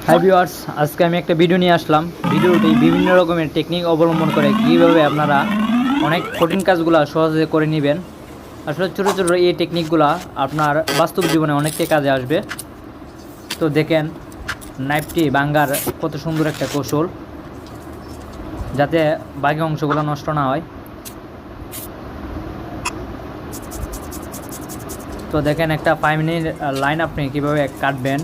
Hi viewers, আজকে আমি একটা ভিডিও নিয়ে আসলাম। ভিডিওটি বিভিন্ন রকমের টেকনিক অবলম্বন করে কীভাবে আপনারা অনেক কঠিন কাজগুলো সহজে করে নেবেন। আসলে ছোটো ছোটো এই টেকনিকগুলো আপনার বাস্তব জীবনে অনেকটাই কাজে আসবে। তো দেখেন নাইফটি ভাঙ্গার কত সুন্দর একটা কৌশল, যাতে বাকি অংশগুলো নষ্ট না হয়। তো দেখেন একটা 5 মিনিট লাইন আপনি কীভাবে কাটবেন।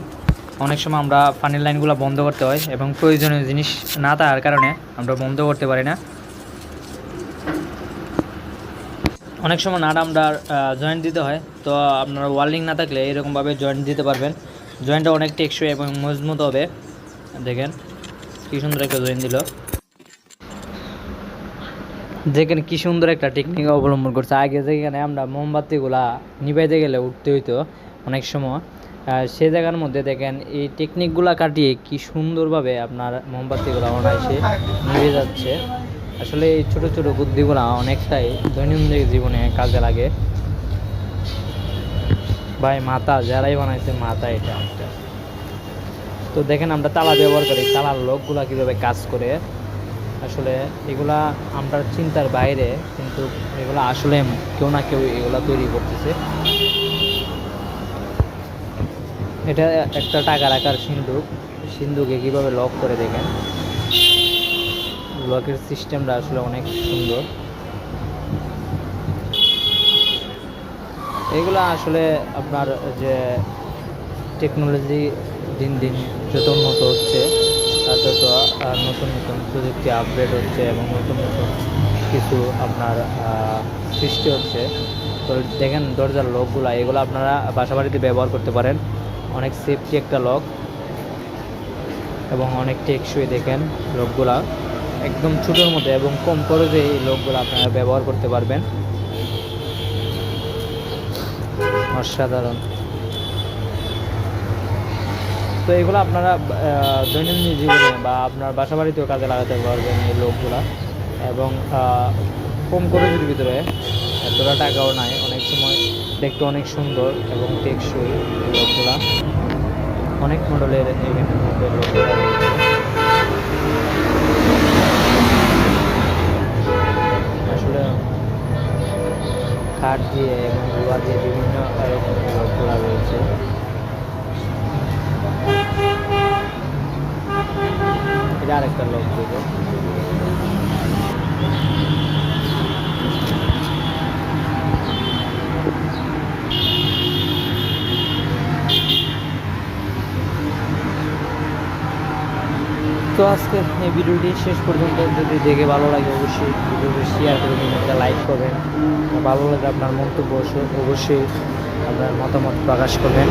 অনেক সময় আমরা পানির লাইনগুলো বন্ধ করতে হয় এবং প্রয়োজনীয় জিনিস না থাকার কারণে আমরা বন্ধ করতে পারি না। অনেক সময় নাট আমরা জয়েন্ট দিতে হয়, তো আপনার ওয়ার্লিং না থাকলে এরকমভাবে জয়েন্ট দিতে পারবেন। জয়েন্টটা অনেক টেকসই এবং মজবুত হবে। দেখেন কী সুন্দর একটা জয়েন্ট দিল। যেখানে কী সুন্দর একটা টেকনিক অবলম্বন করছে। আগে যেখানে আমরা মোমবাতিগুলা নিভাইতে গেলে উঠতে হইতো অনেক সময়, সে জায়গার মধ্যে দেখেন এই টেকনিকগুলো কাটিয়ে কি সুন্দরভাবে আপনার মোমবাতিগুলো অনায়াসে নিভে যাচ্ছে। আসলে এই ছোটো ছোটো বুদ্ধিগুলো অনেকটাই দৈনন্দিন জীবনে কাজে লাগে। ভাই মাথা যারাই বানাইছে মাথা এটা একটা। তো দেখেন আমরা তালা ব্যবহার করি, তালার লকগুলা কীভাবে কাজ করে। আসলে এগুলা আমরা চিন্তার বাইরে, কিন্তু এগুলো আসলে কেউ না কেউ এগুলা তৈরি করতেছে। এটা একটা টাকা রাখার সিন্ধুকে কীভাবে লক করে দেখেন। লকের সিস্টেমটা আসলে অনেক সুন্দর। এগুলা আসলে আপনার যে টেকনোলজি দিন দিন যত উন্নত হচ্ছে তত নতুন নতুন প্রযুক্তি আপডেট হচ্ছে এবং নতুন নতুন কিছু আপনার সৃষ্টি হচ্ছে। তো দেখেন দরজার লকগুলা, এগুলো আপনারা বাসা বাড়িতে ব্যবহার করতে পারেন। অনেক সেফটি একটা লক এবং অনেক টেকসই। দেখেন লকগুলা একদম ছোটোর মধ্যে এবং কম খরচে এই লকগুলো আপনারা ব্যবহার করতে পারবেন। অসাধারণ। তো এগুলো আপনারা দৈনন্দিন জীবনে বা আপনার বাসা বাড়িতেও কাজে লাগাতে পারবেন এই লকগুলা, এবং কম খরচের ভিতরে, এতটা টাকাও নাই। অনেক সময় দেখতে অনেক সুন্দর এবং টেকসই এই লকগুলা। অনেক মডেলের এখানের মধ্যে লকগুলা রয়েছে। আসলে কাঠ দিয়ে এবং লোহা দিয়ে বিভিন্ন রকমের লকগুলা রয়েছে। এটা আরেকটা লক দেবো। তো আজকের এই ভিডিওটি শেষ পর্যন্ত যদি দেখে ভালো লাগে অবশ্যই ভিডিওটি শেয়ার করে দিন, একটা লাইক করবেন। ভালো লাগে আপনার মন্তব্য অবশ্যই আপনার মতামত প্রকাশ করবেন।